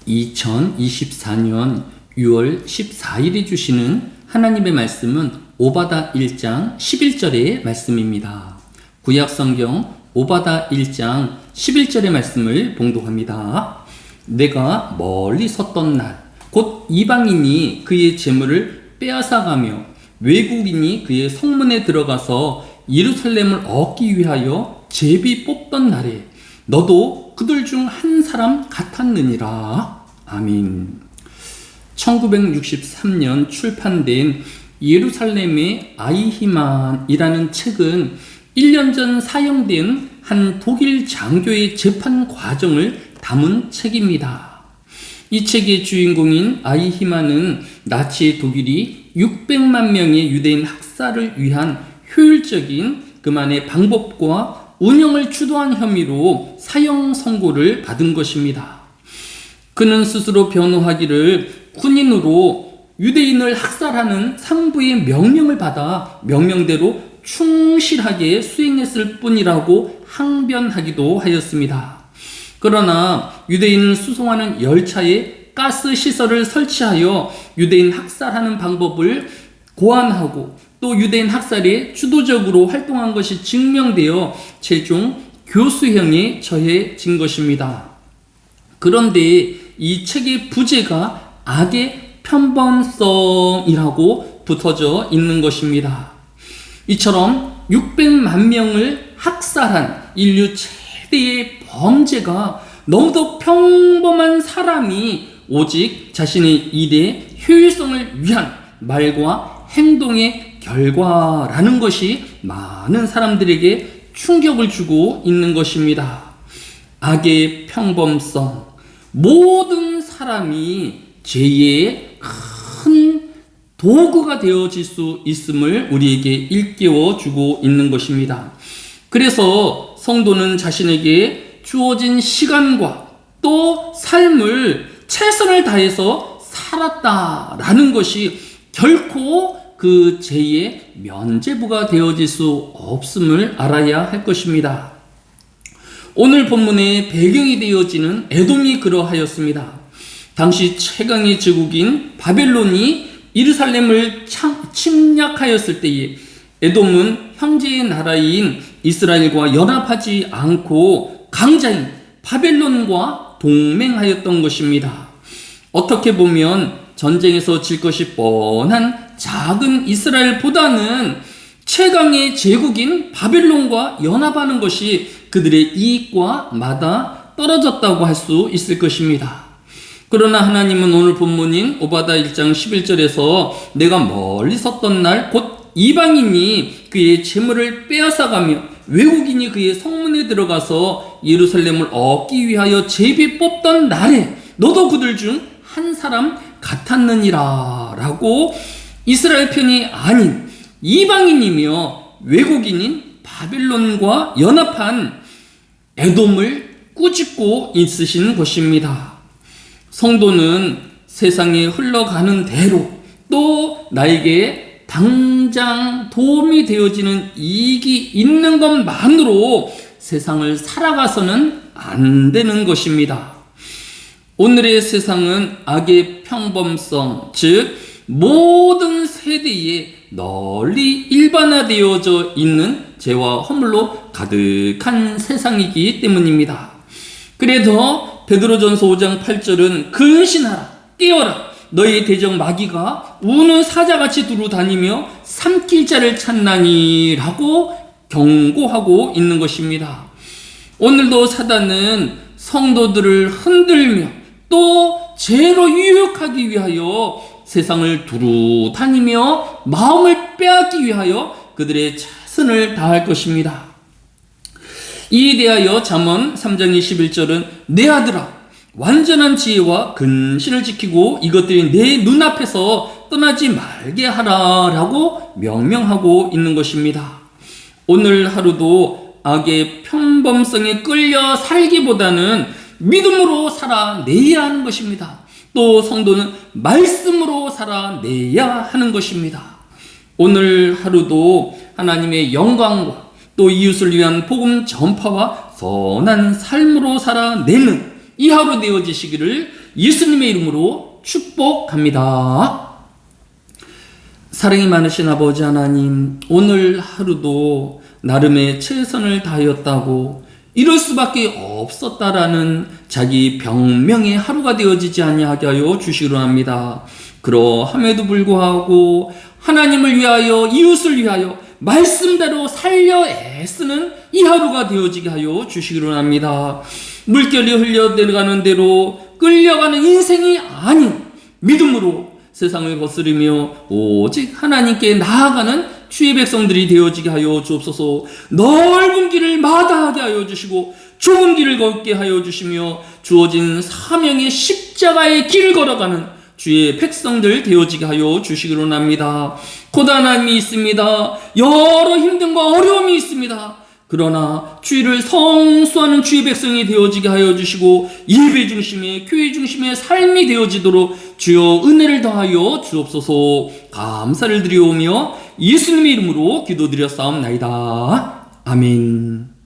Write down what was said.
2024년 6월 14일에 주시는 하나님의 말씀은 오바다 1장 11절의 말씀입니다. 구약성경 오바다 1장 11절의 말씀을 봉독합니다. 내가 멀리 섰던 날, 곧 이방인이 그의 재물을 빼앗아가며 외국인이 그의 성문에 들어가서 예루살렘을 얻기 위하여 제비 뽑던 날에 너도 그들 중 한 사람 같았느니라. 아멘. 1963년 출판된 예루살렘의 아이히만이라는 책은 1년 전 사형된 한 독일 장교의 재판 과정을 담은 책입니다. 이 책의 주인공인 아이히만은 나치 독일이 600만 명의 유대인 학살을 위한 효율적인 그만의 방법과 운영을 주도한 혐의로 사형 선고를 받은 것입니다. 그는 스스로 변호하기를 군인으로 유대인을 학살하는 상부의 명령을 받아 명령대로 충실하게 수행했을 뿐이라고 항변하기도 하였습니다. 그러나 유대인을 수송하는 열차에 가스 시설을 설치하여 유대인 학살하는 방법을 고안하고 또 유대인 학살에 주도적으로 활동한 것이 증명되어 최종 교수형에 처해진 것입니다. 그런데 이 책의 부제가 악의 편범성이라고 붙어져 있는 것입니다. 이처럼 600만 명을 학살한 인류 최대의 범죄가 너무도 평범한 사람이 오직 자신의 일의 효율성을 위한 말과 행동의 결과라는 것이 많은 사람들에게 충격을 주고 있는 것입니다. 악의 평범성, 모든 사람이 죄의 큰 도구가 되어질 수 있음을 우리에게 일깨워 주고 있는 것입니다. 그래서 성도는 자신에게 주어진 시간과 또 삶을 최선을 다해서 살았다라는 것이 결코 그 죄의 면죄부가 되어질 수 없음을 알아야 할 것입니다. 오늘 본문의 배경이 되어지는 에돔이 그러하였습니다. 당시 최강의 제국인 바벨론이 예루살렘을 침략하였을 때에 에돔은 형제의 나라인 이스라엘과 연합하지 않고 강자인 바벨론과 동맹하였던 것입니다. 어떻게 보면 전쟁에서 질 것이 뻔한 작은 이스라엘보다는 최강의 제국인 바벨론과 연합하는 것이 그들의 이익과 마다 떨어졌다고 할 수 있을 것입니다. 그러나 하나님은 오늘 본문인 오바다 1장 11절에서 내가 멀리 섰던 날 곧 이방인이 그의 재물을 빼앗아가며 외국인이 그의 성문에 들어가서 예루살렘을 얻기 위하여 제비 뽑던 날에 너도 그들 중 한 사람 같았느니라 라고 이스라엘 편이 아닌 이방인이며 외국인인 바벨론과 연합한 에돔을 꾸짖고 있으신 것입니다. 성도는 세상에 흘러가는 대로 또 나에게 당장 도움이 되어지는 이익이 있는 것만으로 세상을 살아가서는 안 되는 것입니다. 오늘의 세상은 악의 평범성, 즉 모든 세대에 널리 일반화되어져 있는 죄와 허물로 가득한 세상이기 때문입니다. 그래서 베드로전서 5장 8절은 근신하라, 깨어라, 너희 대적 마귀가 우는 사자같이 두루 다니며 삼킬 자를 찾나니 라고 경고하고 있는 것입니다. 오늘도 사단은 성도들을 흔들며 또 죄로 유혹하기 위하여 세상을 두루 다니며 마음을 빼앗기 위하여 그들의 최선을 다할 것입니다. 이에 대하여 잠언 3장 21절은 내 아들아 완전한 지혜와 근신을 지키고 이것들이 내 눈앞에서 떠나지 말게 하라 라고 명명하고 있는 것입니다. 오늘 하루도 악의 평범성에 끌려 살기보다는 믿음으로 살아내야 하는 것입니다. 또 성도는 말씀으로 살아내야 하는 것입니다. 오늘 하루도 하나님의 영광과 또 이웃을 위한 복음 전파와 선한 삶으로 살아내는 이 하루 되어지시기를 예수님의 이름으로 축복합니다. 사랑이 많으신 아버지 하나님, 오늘 하루도 나름의 최선을 다하였다고 이럴 수밖에 없었다라는 자기 병명의 하루가 되어지지 아니하게 하여 주시기로 합니다. 그러함에도 불구하고 하나님을 위하여, 이웃을 위하여 말씀대로 살려 애쓰는 이 하루가 되어지게 하여 주시기로 합니다. 물결이 흘려 내려가는 대로 끌려가는 인생이 아닌 믿음으로 세상을 거스르며 오직 하나님께 나아가는 주의 백성들이 되어지게 하여 주옵소서. 넓은 길을 마다하게 하여 주시고 좁은 길을 걷게 하여 주시며 주어진 사명의 십자가의 길을 걸어가는 주의 백성들 되어지게 하여 주시기로 합니다. 고단함이 있습니다. 여러 힘듦과 어려움이 있습니다. 그러나 주의를 성수하는 주의 백성이 되어지게 하여 주시고 예배 중심의, 교회 중심의 삶이 되어지도록 주여 은혜를 더하여 주옵소서. 감사를 드리오며 예수님의 이름으로 기도드렸사옵나이다. 아멘.